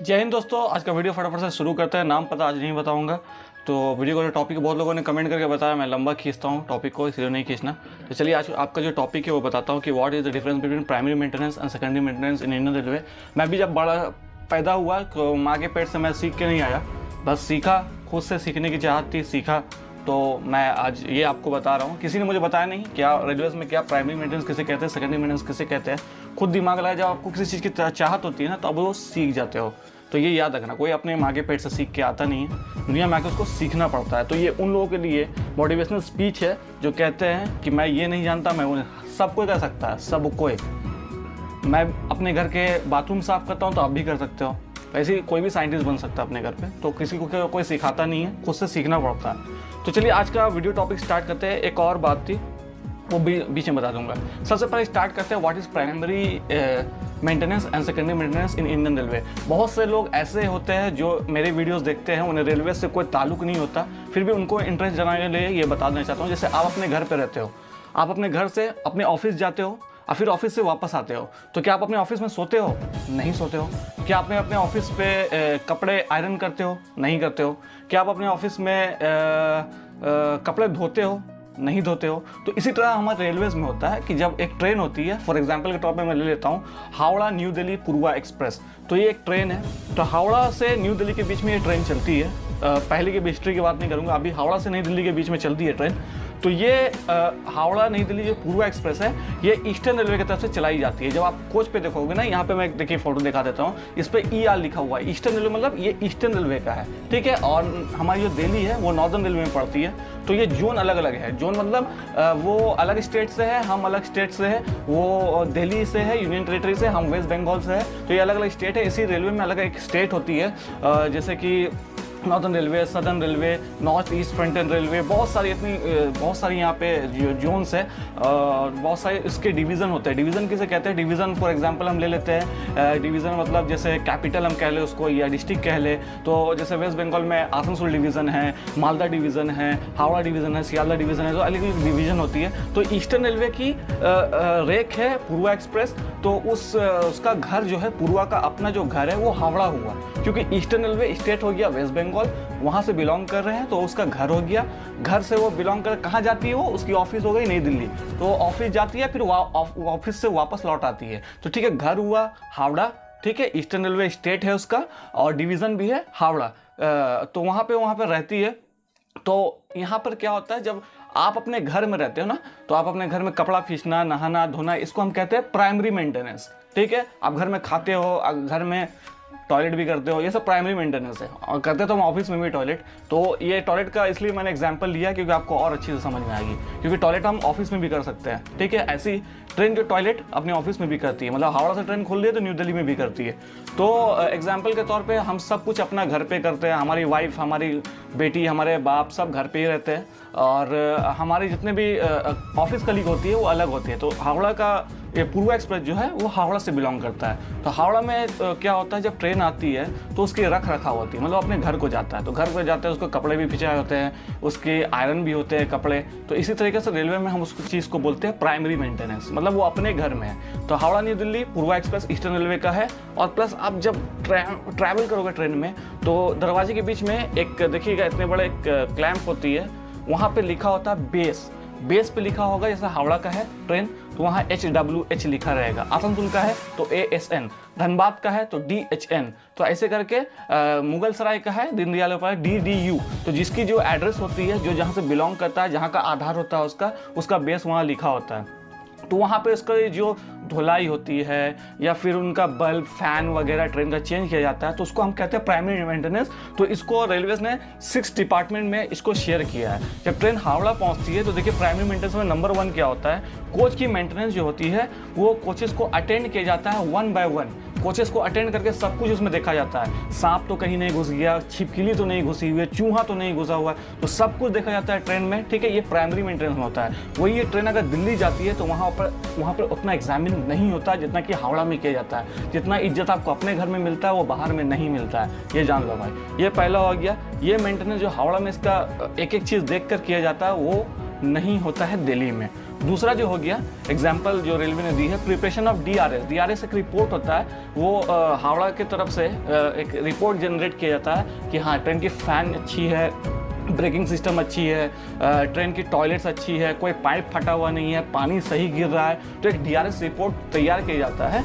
जय हिंद दोस्तों, आज का वीडियो फटाफट से शुरू करते हैं। नाम पता आज नहीं बताऊंगा, तो वीडियो का जो टॉपिक बहुत लोगों ने कमेंट करके बताया मैं लंबा खींचता हूं टॉपिक को, इसलिए नहीं खींचना। तो चलिए आज आपका जो टॉपिक है वो बताता हूं कि what is the difference between primary maintenance and secondary maintenance in Indian railway. मैं भी जब बड़ा पैदा हुआ तो माँ के पेट से मैं सीख के नहीं आया, बस सीखा, खुद से सीखने की चाहत थी, सीखा, तो मैं आज ये आपको बता रहा हूँ। किसी ने मुझे बताया नहीं क्या रेलवेज में क्या प्राइमरी मेंटेनेंस किसे कहते हैं, सेकेंडरी मेंटेनेंस किसे कहते हैं। खुद दिमाग लगाया, जब आपको किसी चीज़ की चाहत होती है ना तो अब वो सीख जाते हो। तो ये याद रखना, कोई अपने माँ के पेट से सीख के आता नहीं है, दुनिया में आके उसको सीखना पड़ता है। तो ये उन लोगों के लिए मोटिवेशनल स्पीच है जो कहते हैं कि मैं ये नहीं जानता, मैं वो सब कोई कर सकता है, सब कोई। मैं अपने घर के बाथरूम साफ़ करता हूँ तो आप भी कर सकते हो। ऐसे कोई भी साइंटिस्ट बन सकता है अपने घर पे, तो किसी को कोई सिखाता नहीं है, खुद से सीखना पड़ता है। तो चलिए आज का वीडियो टॉपिक स्टार्ट करते हैं। एक और बात थी वो भी बीच में बता दूंगा। सबसे पहले स्टार्ट करते हैं what is primary maintenance and secondary maintenance in Indian railway. बहुत से लोग ऐसे होते हैं जो मेरे वीडियोस देखते हैं, उन्हें रेलवे से कोई ताल्लुक नहीं होता, फिर भी उनको इंटरेस्ट जताने के लिए ये बता देना चाहता हूँ। जैसे आप अपने घर पे रहते हो, आप अपने घर से अपने ऑफिस जाते हो और फिर ऑफिस से वापस आते हो, तो क्या आप अपने ऑफिस में सोते हो? नहीं सोते हो। क्या आप अपने ऑफिस पे कपड़े आयरन करते हो? नहीं करते हो। क्या आप अपने ऑफिस में कपड़े धोते हो? नहीं धोते हो। तो इसी तरह हमारे रेलवेज में होता है कि जब एक ट्रेन होती है, फॉर एग्जांपल के तौर पे मैं ले लेता हूँ हावड़ा न्यू दिल्ली पूर्वा एक्सप्रेस। तो ये एक ट्रेन है, तो हावड़ा से न्यू दिल्ली के बीच में ये ट्रेन चलती है। पहले की हिस्ट्री की बात नहीं करूँगा, अभी हावड़ा से नई दिल्ली के बीच में चलती है ट्रेन। तो ये हावड़ा नई दिल्ली जो पूर्वा एक्सप्रेस है, ये ईस्टर्न रेलवे की तरफ से चलाई जाती है। जब आप कोच पे देखोगे ना, यहाँ पे मैं देखिए फोटो दिखा देता हूँ, इस पे ER लिखा हुआ है। ईस्टर्न रेलवे मतलब ये ईस्टर्न रेलवे का है, ठीक है। और हमारी जो दिल्ली है वो नॉर्दर्न रेलवे में पड़ती है। तो ये जोन अलग अलग है। जोन मतलब वो अलग स्टेट से है, हम अलग स्टेट से है। वो दिल्ली से है, यूनियन टेरिटरी से, हम वेस्ट बंगाल से है। तो ये अलग अलग स्टेट है। इसी रेलवे में अलग एक स्टेट होती है, जैसे कि northern railway, southern railway, north east frontier railway, बहुत सारी यहाँ पे जोन्स है और बहुत सारे इसके डिवीज़न होते हैं। डिवीज़न किसे कहते हैं? डिवीज़न फॉर एग्जांपल हम ले लेते हैं, डिवीज़न मतलब जैसे कैपिटल हम कह ले उसको या डिस्ट्रिक्ट कह ले। तो जैसे वेस्ट बंगाल में आसनसोल डिवीज़न है, मालदा डिवीज़न है, हावड़ा डिवीज़न है, सियालदा डिवीज़न है, तो अलग अलग डिवीज़न होती है। तो ईस्टर्न रेलवे की रेक है पूर्वा एक्सप्रेस, तो उसका घर जो है, पूर्वा का अपना जो घर है वो हावड़ा हुआ, क्योंकि ईस्टर्न रेलवे स्टेट हो गया वेस्ट बंगाल, वहां से बिलोंग कर रहे हैं, तो उसका घर हो गया। घर से वो बिलोंग कर कहाँ जाती है, वो उसकी ऑफिस हो गई नई दिल्ली, तो ऑफिस जाती है, फिर ऑफिस से वापस लौट आती है। तो ठीक है, घर हुआ हावड़ा, ठीक है, ईस्टर्न रेलवे स्टेट है उसका, और डिवीज़न भी है हावड़ा। तो वहाँ पे रहती है। तो यहाँ पर क्या होता है, जब आप अपने घर में रहते हो ना, तो आप अपने घर में कपड़ा खींचना, नहाना धोना, इसको हम कहते हैं प्राइमरी मेंटेनेंस, ठीक है। आप घर में खाते हो, घर में टॉयलेट भी करते हो, ये सब प्राइमरी मेंटेनेंस है। और करते तो हम ऑफिस में भी टॉयलेट। तो ये टॉयलेट का इसलिए मैंने एग्जांपल लिया क्योंकि आपको और अच्छी से समझ में आएगी, क्योंकि टॉयलेट हम ऑफिस में भी कर सकते हैं, ठीक है। ऐसी ट्रेन जो टॉयलेट अपने ऑफिस में भी करती है, मतलब हावड़ा से ट्रेन खुल रही है तो न्यू दिल्ली में भी करती है। तो एग्जाम्पल के तौर पे हम सब कुछ अपना घर पे करते हैं। हमारी वाइफ, हमारी बेटी, हमारे बाप सब घर पे ही रहते हैं, और हमारी जितने भी ऑफिस कलीग होती है वो अलग होती है। तो हावड़ा का ये पूर्वा एक्सप्रेस जो है वो हावड़ा से बिलोंग करता है। तो हावड़ा में क्या होता है, जब ट्रेन आती है तो उसकी रख रखाव होती है, मतलब अपने घर को जाता है। तो घर को जाते हैं, उसको कपड़े भी खिंचाए होते हैं, उसके आयरन भी होते हैं कपड़े। तो इसी तरीके से रेलवे में हम उस चीज़ को बोलते हैं प्राइमरी मेंटेनेंस, मतलब वो अपने घर में है। तो हावड़ा न्यू दिल्ली पूर्वा एक्सप्रेस ईस्टर्न रेलवे का है। और प्लस आप जब ट्रैवल करोगे ट्रेन में, तो दरवाजे के बीच में एक देखिएगा, इतने बड़े एक क्लैंप होती है, वहाँ पे लिखा होता है बेस पे लिखा होगा। जैसे हावड़ा का है ट्रेन तो वहाँ HWH लिखा रहेगा, आसनसोल का है तो ASN, धनबाद का है तो DHN, तो ऐसे करके मुगल सराय का है, दीनदयाल उपाध्याय DDU। तो जिसकी जो एड्रेस होती है, जो जहाँ से बिलोंग करता है, जहाँ का आधार होता है उसका बेस वहाँ लिखा होता है। तो वहाँ पे उसका जो धुलाई होती है या फिर उनका बल्ब, फैन वगैरह ट्रेन का चेंज किया जाता है, तो उसको हम कहते हैं प्राइमरी मेंटेनेंस। तो इसको रेलवेज ने 6 डिपार्टमेंट में इसको शेयर किया है। जब ट्रेन हावड़ा पहुँचती है तो देखिए प्राइमरी मेंटेनेंस में नंबर 1 क्या होता है, कोच की मेंटेनेंस जो होती है वो कोचेस को अटेंड किया जाता है 1 by 1। कोचेस को अटेंड करके सब कुछ उसमें देखा जाता है। सांप तो कहीं नहीं घुस गया, छिपकली तो नहीं घुसी हुई है, चूहा तो नहीं घुसा हुआ है, तो सब कुछ देखा जाता है ट्रेन में, ठीक है। ये प्राइमरी मेंटेनेंस में होता है। वही ये ट्रेन अगर दिल्ली जाती है तो वहाँ पर उतना एग्जामिन नहीं होता जितना कि हावड़ा में किया जाता है। जितना इज्जत आपको अपने घर में मिलता है वो बाहर में नहीं मिलता है, ये जान लो भाई। ये पहला हो गया। ये मेंटेनेंस जो हावड़ा में इसका एक एक चीज़ देख कर किया जाता है वो नहीं होता है दिल्ली में। दूसरा जो हो गया एग्जाम्पल जो रेलवे ने दी है, प्रिपरेशन ऑफ DRS एक रिपोर्ट होता है, वो हावड़ा की तरफ से एक रिपोर्ट जनरेट किया जाता है कि हाँ ट्रेन की फैन अच्छी है, ब्रेकिंग सिस्टम अच्छी है, ट्रेन की टॉयलेट्स अच्छी है, कोई पाइप फटा हुआ नहीं है, पानी सही गिर रहा है। तो एक DRS रिपोर्ट तैयार किया जाता है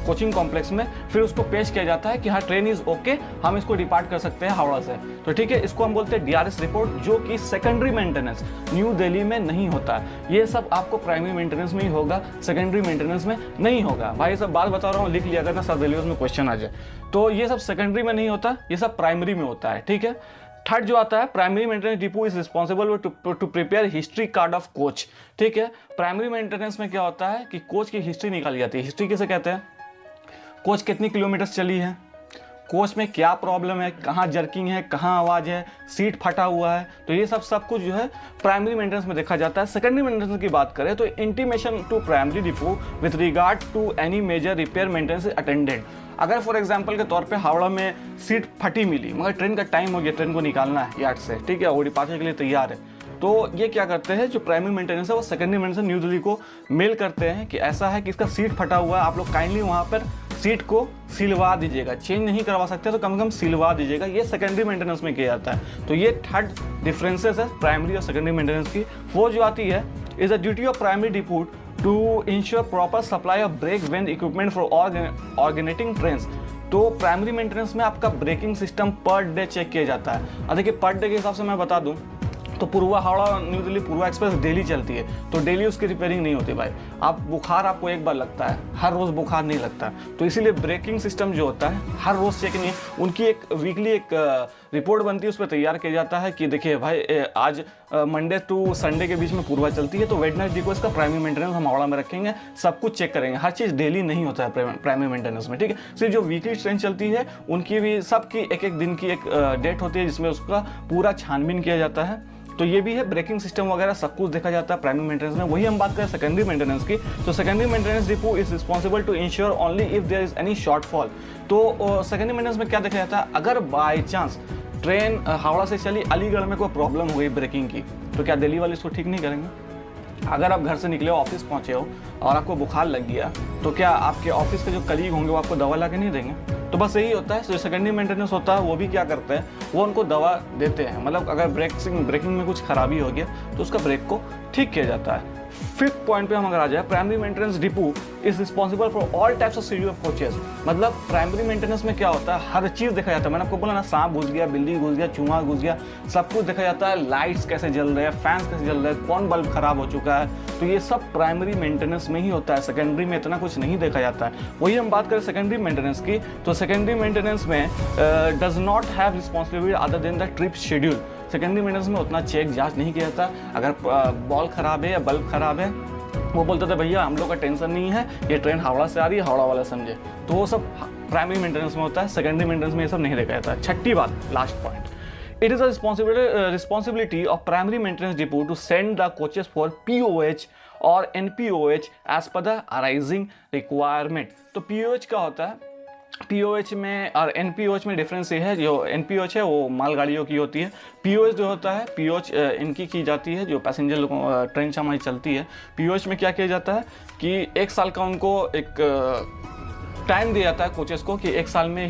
कोचिंग कॉम्प्लेक्स में, फिर उसको पेश किया जाता है कि हाँ ट्रेन इज़ ओके, हम इसको डिपार्ट कर सकते हैं हावड़ा से। तो ठीक है, इसको हम बोलते हैं DRS रिपोर्ट, जो कि सेकेंडरी मेंटेनेंस न्यू दिल्ली में नहीं होता है। ये सब आपको प्राइमरी मेंटेनेंस में ही होगा, सेकेंडरी मेंटेनेंस में नहीं होगा। भाई सब बात बता रहा हूँ, लिख लिया अगर ना सब रेलवे में क्वेश्चन आ जाए। तो ये सब सेकेंडरी में नहीं होता, ये सब प्राइमरी में होता है। ठीक है, थर्ड जो आता है, primary maintenance depot is responsible to prepare history card of coach. ठीक है, प्राइमरी मेंटेनेंस में क्या होता है कि कोच की हिस्ट्री निकाली जाती है। हिस्ट्री किसे कहते हैं? कोच कितनी किलोमीटर चली है, कोच में क्या प्रॉब्लम है, कहाँ जर्किंग है, कहाँ आवाज़ है, सीट फटा हुआ है। तो ये सब कुछ जो है प्राइमरी मेंटेनेंस में देखा जाता है। सेकेंडरी मेंटेनेंस की बात करें तो intimation to primary depot with regard to any major repair maintenance attended. अगर फॉर एग्जांपल के तौर पे हावड़ा में सीट फटी मिली, मगर ट्रेन का टाइम हो गया, ट्रेन को निकालना है यार्ड से, ठीक है, वो डिपार्चर के लिए तैयार है, तो ये क्या करते हैं, जो प्राइमरी मेंटेनेंस है वो सेकेंडरी मेंटेनेंस न्यू दिल्ली को मेल करते हैं कि ऐसा है कि इसका सीट फटा हुआ है, आप लोग काइंडली वहाँ पर सीट को सिलवा दीजिएगा, चेंज नहीं करवा सकते तो कम से कम सिलवा दीजिएगा। ये सेकेंडरी मेंटेनेंस में किया जाता है। तो ये थर्ड डिफरेंसेस है प्राइमरी और सेकेंडरी मेंटेनेंस की। वो जो आती है, is a duty of primary depot to ensure proper supply of brake van equipment for originating trains. तो प्राइमरी मेंटेनेंस में आपका ब्रेकिंग सिस्टम पर डे चेक किया जाता है। अब देखिए पर डे के हिसाब से मैं बता दूं तो पूर्वा हावड़ा न्यू दिल्ली पूर्वा एक्सप्रेस डेली चलती है, तो डेली उसकी रिपेयरिंग नहीं होती भाई। आप बुखार आपको एक बार लगता है, हर रोज़ बुखार नहीं लगता, तो इसीलिए ब्रेकिंग सिस्टम जो होता है हर रोज़ चेक नहीं है। उनकी एक वीकली एक रिपोर्ट बनती है, उस पर तैयार किया जाता है कि देखिए भाई आज मंडे टू संडे के बीच में पूर्वा चलती है, तो वेडनेसडे को इसका प्राइमरी मेंटेनेंस हम हावड़ा में रखेंगे, सब कुछ चेक करेंगे। हर चीज़ डेली नहीं होता है प्राइमरी मेंटेनेंस में, ठीक है। सिर्फ जो वीकली ट्रेन चलती है उनकी भी सबकी एक एक दिन की एक डेट होती है जिसमें उसका पूरा छानबीन किया जाता है। तो ये भी है, ब्रेकिंग सिस्टम वगैरह सब कुछ देखा जाता है प्राइमरी मेंटेनेंस में। वही हम बात करें सेकेंडरी मेंटेनेंस की, तो secondary maintenance depot is responsible to ensure only if there is any shortfall. तो सेकेंडरी मेंटेनेंस में क्या देखा जाता है, अगर बाई चांस ट्रेन हावड़ा से चली, अलीगढ़ में कोई प्रॉब्लम हो गई ब्रेकिंग की, तो क्या दिल्ली वाले इसको ठीक नहीं करेंगे? अगर आप घर से निकले हो, ऑफिस पहुंचे हो और आपको बुखार लग गया, तो क्या आपके ऑफिस के जो कलीग होंगे वो आपको दवा ला के नहीं देंगे? तो बस यही होता है। जो सेकेंडरी मेंटेनेंस होता है वो भी क्या करते हैं, वो उनको दवा देते हैं। मतलब अगर ब्रेकिंग में कुछ खराबी हो गया तो उसका ब्रेक को ठीक किया जाता है। फिफ्थ पॉइंट पे हम अगर आ जाए, primary maintenance depot is responsible for all types of schedule of coaches. मतलब प्राइमरी मेंटेनेंस में क्या होता है, हर चीज़ देखा जाता है। मैंने आपको बोला ना, सांप घुस गया, बिल्ली घुस गया, चूहा घुस गया, सब कुछ देखा जाता है। लाइट्स कैसे जल रहे हैं, फैंस कैसे जल रहे हैं, कौन बल्ब खराब हो चुका है, तो ये सब प्राइमरी मेंटेनेंस में ही होता है। सेकेंडरी में इतना कुछ नहीं देखा जाता है। वही हम बात करें सेकेंडरी मेंटेनेंस की, तो सेकेंडरी मेंटेनेंस में does not have responsibility other than the trip schedule. Secondary maintenance में उतना चेक जांच नहीं किया जाता। अगर बॉल खराब है या बल्ब खराब है, वो बोलते थे भैया हम लोग का टेंशन नहीं है, ये ट्रेन हावड़ा से आ रही है, हावड़ा वाला समझे। तो वो सब प्राइमरी मेंटेनेंस में होता है, सेकेंडरी मेंटेनेंस में ये सब नहीं देखा जाता है। छठी बात, last point, it is a responsibility of primary maintenance depot to send the coaches for POH और NPOH as per the arising requirement. तो POH क्या होता है, POH में और NPOH में डिफरेंस ये है, जो NPOH है वो मालगाड़ियों की होती है, POH जो होता है, POH इनकी की जाती है जो पैसेंजर लोगों ट्रेन हमारी चलती है। POH में क्या किया जाता है कि एक साल का उनको एक टाइम दिया जाता है कोचेस को कि एक साल में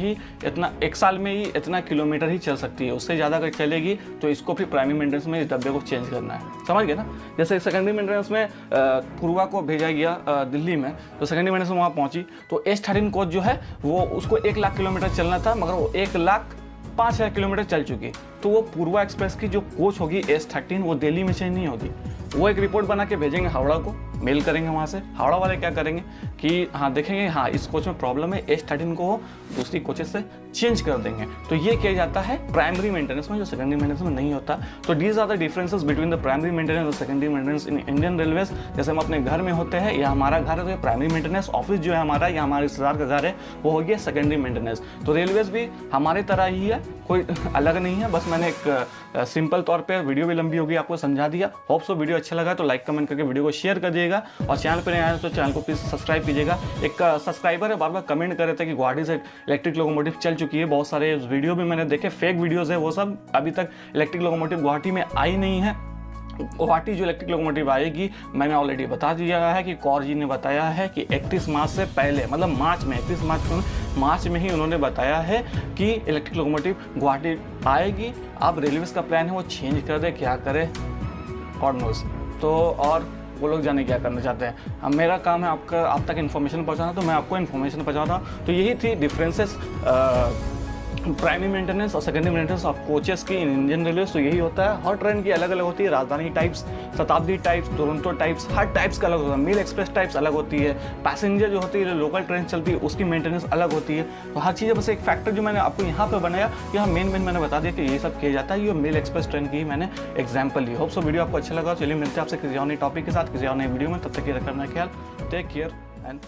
ही इतना किलोमीटर ही चल सकती है, उससे ज़्यादा अगर चलेगी तो इसको फिर प्राइमरी मेंटेनेंस में इस डब्बे को चेंज करना है। समझ गए ना? जैसे सेकेंडरी मेंटेनेंस में पूर्वा को भेजा गया दिल्ली में, तो सेकेंडरी मेंटेनेंस में वहाँ पहुँची तो S13 कोच जो है वो उसको 1 लाख किलोमीटर चलना था, मगर वो 1,05,000 किलोमीटर चल चुकी। तो वो पूर्वा एक्सप्रेस की जो कोच होगी S13 वो दिल्ली में चेंज नहीं होगी। वो एक रिपोर्ट बना के भेजेंगे हावड़ा को, मेल करेंगे वहाँ से। हावड़ा वाले क्या करेंगे कि हाँ देखेंगे हाँ इस कोच में प्रॉब्लम है, S13 को दूसरी कोचेस से चेंज कर देंगे। तो ये किया जाता है प्राइमरी मेंटेनेंस में, जो सेकेंडरी मेंटेनेंस में नहीं होता। तो these are the differences between the primary maintenance और secondary maintenance in Indian railways. जैसे हम अपने घर में होते हैं या हमारा घर है तो प्राइमरी मेंटेनेंस, ऑफिस जो है हमारा या हमारे रिश्तेदार का घर है वो हो गया सेकेंडरी मेंटेनेंस। तो रेलवेज भी हमारे तरह ही है, कोई अलग नहीं है। बस मैंने एक सिंपल तौर पे, वीडियो भी लंबी होगी, आपको समझा दिया। होप सो वीडियो अच्छा लगा तो लाइक कमेंट करके वीडियो को शेयर कर दिएगा, और चैनल पर नए आए तो चैनल को प्लीज़ सब्सक्राइब कीजिएगा। एक सब्सक्राइबर है बार बार कमेंट कर रहे थे कि गुवाहाटी से इलेक्ट्रिक लोकोमोटिव चल चुकी है, बहुत सारे वीडियो भी मैंने देखे, फेक वीडियोज़ है वो सब, अभी तक इलेक्ट्रिक लोकोमोटिव गुवाहाटी में आई नहीं है। गुवाहाटी जो इलेक्ट्रिक लोकोमोटिव आएगी मैंने ऑलरेडी बता दिया है कि कौर जी ने बताया है कि 31 मार्च से पहले, मतलब मार्च में, 31 मार्च में ही उन्होंने बताया है कि इलेक्ट्रिक लोकोमोटिव गुवाहाटी आएगी। अब रेलवेज का प्लान है वो चेंज कर दे, क्या करे गॉड नोस। तो और वो लोग जाने क्या करना चाहते हैं। अब मेरा काम है आप तक इन्फॉर्मेशन पहुंचाना, तो मैं आपको इन्फॉर्मेशन पहुंचाता हूँ। तो यही थी डिफरेंसेस प्राइमरी मेंटेनेंस और सेकेंडरी मेंटेनेंस ऑफ कोचेस की इन इंडियन रेलवे। तो यही होता है, हर ट्रेन की अलग अलग होती है, राजधानी टाइप्स, शताब्दी टाइप्स, दुरंतो टाइप्स, हर टाइप्स का अलग होता है। मेल एक्सप्रेस टाइप्स अलग होती है, पैसेंजर जो होती है, जो लोकल ट्रेन चलती है उसकी मेंटेनेंस अलग होती है। तो हर चीज़ बस एक फैक्टर जो मैंने आपको यहाँ पर बनाया, यहाँ मेन मैंने बता दिया कि ये सब किया जाता है। ये मेल एक्सप्रेस ट्रेन की ही मैंने एग्जाम्पल ली। होप सो वीडियो आपको अच्छा लगा। चलिए मिलते हैं आपसे किसी और नए टॉपिक के साथ, किसी और नए वीडियो में। तब तक ये रखना ख्याल, टेक केयर एंड